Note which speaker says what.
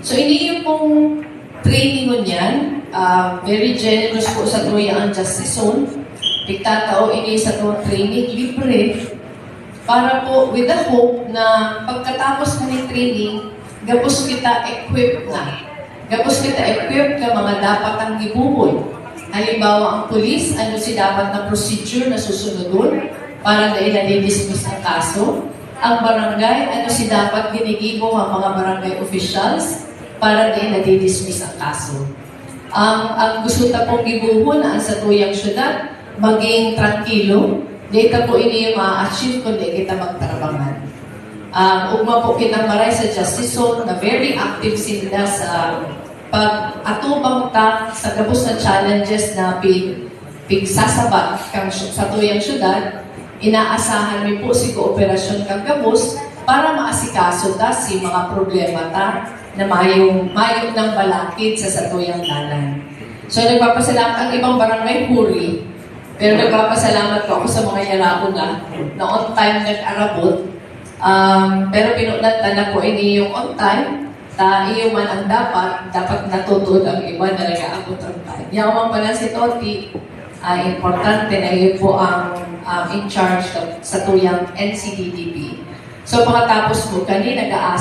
Speaker 1: So iniyo pong training mo niyan, very generous po sa tuya ang Justice Zone. Pagtatao ini sa tuwang training, libre. Para po with the hope na pagkatapos na ng training, gapos kita equipped na. Gapos kita equipped ka mga dapat ang gibuboy. Halimbawa ang pulis, ano si dapat na procedure na susunodon para dahil na-dismiss ang kaso. Ang barangay, ano si dapat ginigibo ang mga barangay officials para dahil na-dismiss ang kaso. Ang gusto ta pong gibuhon na sa tuyang syudad, maging tranquilo, data po ini yung ma-achieve kundi kita magtrabangan. Ugma po kitang maray sa Justice Zone na very active sila sa pag-atubang ta sa gabos na challenges na pigsasabat sa tuyang syudad. Inaasahan mi po si kooperasyon kang gabos para maasikaso ta si mga problema ta na mayong ng balakid sa satuyang tanan. So nagpapasalamat ang ibang barangay huri, pero nagpapasalamat ko ako sa mga yarao na on time nag-arabot. Pero pinunatan na po ini yung on time, iyo man ang dapat natutod ang iba na nag-aabot ang time. Yaman pa na si Toti, importante na yun po ang in charge sa tuyang NCDDP. So pagkatapos mo, kanina nag-aasa